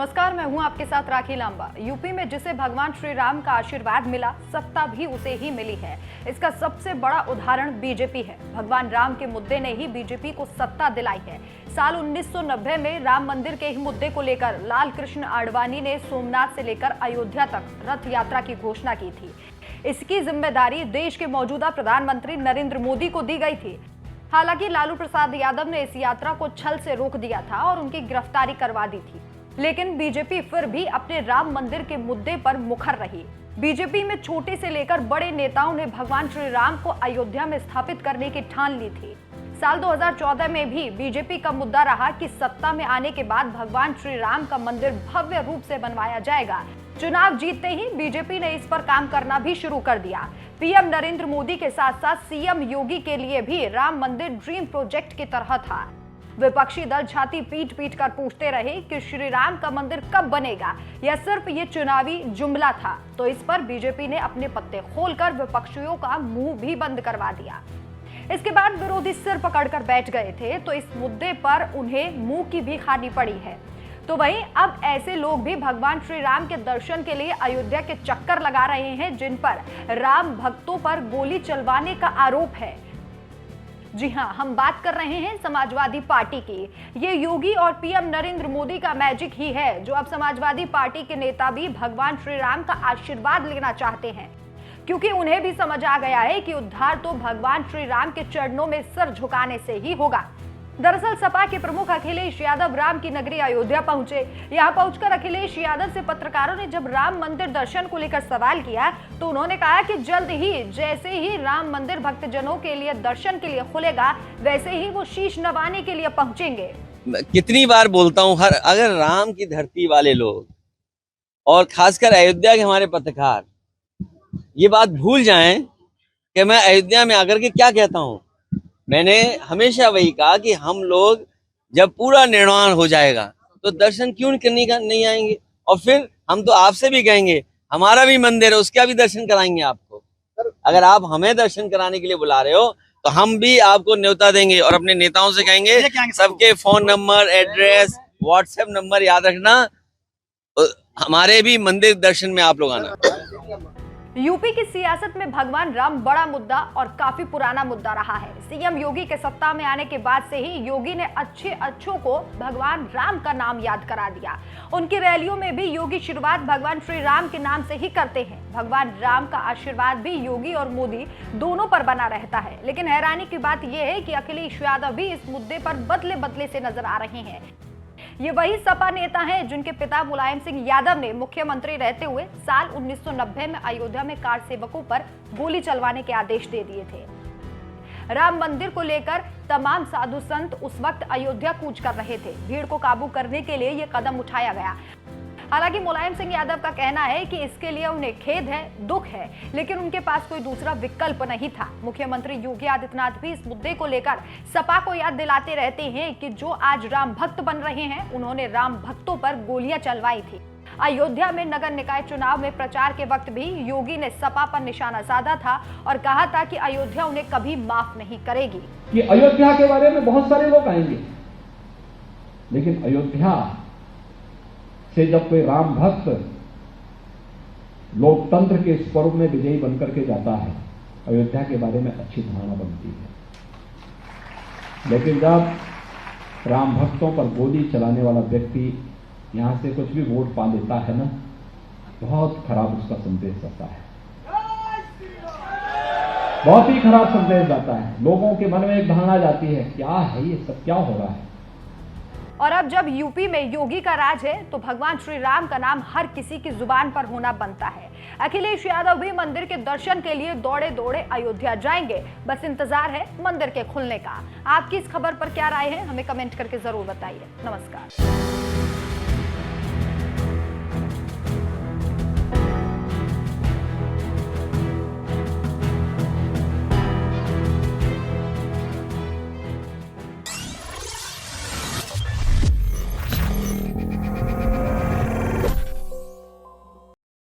नमस्कार, मैं हूं आपके साथ राखी लांबा। यूपी में जिसे भगवान श्री राम का आशीर्वाद मिला, सत्ता भी उसे ही मिली है। इसका सबसे बड़ा उदाहरण बीजेपी है। भगवान राम के मुद्दे ने ही बीजेपी को सत्ता दिलाई है। साल 1990 में राम मंदिर के ही मुद्दे को लेकर लाल कृष्ण आडवाणी ने सोमनाथ से लेकर अयोध्या तक रथ यात्रा की घोषणा की थी। इसकी जिम्मेदारी देश के मौजूदा प्रधानमंत्री नरेंद्र मोदी को दी गई थी। हालांकि लालू प्रसाद यादव ने इस यात्रा को छल से रोक दिया था और उनकी गिरफ्तारी करवा दी थी, लेकिन बीजेपी फिर भी अपने राम मंदिर के मुद्दे पर मुखर रही। बीजेपी में छोटे से लेकर बड़े नेताओं ने भगवान श्री राम को अयोध्या में स्थापित करने की ठान ली थी। साल 2014 में भी बीजेपी का मुद्दा रहा कि सत्ता में आने के बाद भगवान श्री राम का मंदिर भव्य रूप से बनवाया जाएगा। चुनाव जीतते ही बीजेपी ने इस पर काम करना भी शुरू कर दिया। पीएम नरेंद्र मोदी के साथ साथ सीएम योगी के लिए भी राम मंदिर ड्रीम प्रोजेक्ट की तरह था। विपक्षी दल छाती पीट पीट कर पूछते रहे कि श्री राम का मंदिर कब बनेगा, या सिर्फ ये चुनावी जुमला था। तो इस पर बीजेपी ने अपने पत्ते खोलकर विपक्षियों का मुंह भी बंद करवा दिया। इसके बाद विरोधी सिर पकड़कर बैठ गए थे, तो इस मुद्दे पर उन्हें मुंह की भी खानी पड़ी है। तो वहीं अब ऐसे लोग भी भगवान श्री राम के दर्शन के लिए अयोध्या के चक्कर लगा रहे हैं, जिन पर राम भक्तों पर गोली चलवाने का आरोप है। जी हां, हम बात कर रहे हैं समाजवादी पार्टी की। ये योगी और पीएम नरेंद्र मोदी का मैजिक ही है, जो अब समाजवादी पार्टी के नेता भी भगवान श्री राम का आशीर्वाद लेना चाहते हैं, क्योंकि उन्हें भी समझ आ गया है कि उद्धार तो भगवान श्री राम के चरणों में सर झुकाने से ही होगा। दरअसल सपा के प्रमुख अखिलेश यादव राम की नगरी अयोध्या पहुंचे। यहां पहुंचकर अखिलेश यादव से पत्रकारों ने जब राम मंदिर दर्शन को लेकर सवाल किया, तो उन्होंने कहा कि जल्द ही जैसे ही राम मंदिर भक्तजनों के लिए दर्शन के लिए खुलेगा, वैसे ही वो शीश नवाने के लिए पहुंचेंगे। कितनी बार बोलता हूँ, अगर राम की धरती वाले लोग और खासकर अयोध्या के हमारे पत्रकार ये बात भूल जाएं कि मैं अयोध्या में आकर के क्या कहता हूँ। मैंने हमेशा वही कहा कि हम लोग जब पूरा निर्माण हो जाएगा तो दर्शन क्यों करने का नहीं आएंगे, और फिर हम तो आपसे भी कहेंगे, हमारा भी मंदिर है, उसका भी दर्शन कराएंगे आपको। अगर आप हमें दर्शन कराने के लिए बुला रहे हो तो हम भी आपको न्योता देंगे और अपने नेताओं से कहेंगे सबके phone number, address, WhatsApp number याद रखना, हमारे भी मंदिर दर्शन में आप लोग आना। यूपी की सियासत में भगवान राम बड़ा मुद्दा और काफी पुराना मुद्दा रहा है। सीएम योगी के सत्ता में आने के बाद से ही योगी ने अच्छों को भगवान राम का नाम याद करा दिया। उनकी रैलियों में भी योगी शुरुआत भगवान श्री राम के नाम से ही करते हैं। भगवान राम का आशीर्वाद भी योगी और मोदी दोनों पर बना रहता है। लेकिन हैरानी की बात यह है कि अखिलेश यादव भी इस मुद्दे पर बदले बदले से नजर आ रहे हैं। ये वही सपा नेता हैं जिनके पिता मुलायम सिंह यादव ने मुख्यमंत्री रहते हुए साल 1990 में अयोध्या में कार सेवकों पर गोली चलवाने के आदेश दे दिए थे। राम मंदिर को लेकर तमाम साधु संत उस वक्त अयोध्या कूच कर रहे थे। भीड़ को काबू करने के लिए यह कदम उठाया गया। हालांकि मुलायम सिंह यादव का कहना है कि इसके लिए उन्हें खेद है, दुख है, लेकिन उनके पास कोई दूसरा विकल्प नहीं था। मुख्यमंत्री योगी आदित्यनाथ भी इस मुद्दे को लेकर सपा को याद दिलाते रहते हैं कि जो आज राम भक्त बन रहे हैं, उन्होंने राम भक्तों पर गोलियां चलवाई थी। अयोध्या में नगर निकाय चुनाव में प्रचार के वक्त भी योगी ने सपा पर निशाना साधा था और कहा था कि अयोध्या उन्हें कभी माफ नहीं करेगी। कि अयोध्या के बारे में बहुत सारे लोग आएंगे, लेकिन अयोध्या से जब कोई राम भक्त लोकतंत्र के इस पर्व में विजयी बनकर के जाता है, अयोध्या के बारे में अच्छी धारणा बनती है। लेकिन जब राम भक्तों पर गोली चलाने वाला व्यक्ति यहां से कुछ भी वोट पा लेता है ना, बहुत खराब उसका संदेश जाता है, बहुत ही खराब संदेश जाता है। लोगों के मन में एक धारणा जाती है, क्या है ये सब, क्या हो रहा है। और अब जब यूपी में योगी का राज है, तो भगवान श्री राम का नाम हर किसी की जुबान पर होना बनता है। अखिलेश यादव भी मंदिर के दर्शन के लिए दौड़े दौड़े अयोध्या जाएंगे। बस इंतजार है मंदिर के खुलने का। आपकी इस खबर पर क्या राय है, हमें कमेंट करके जरूर बताइए। नमस्कार।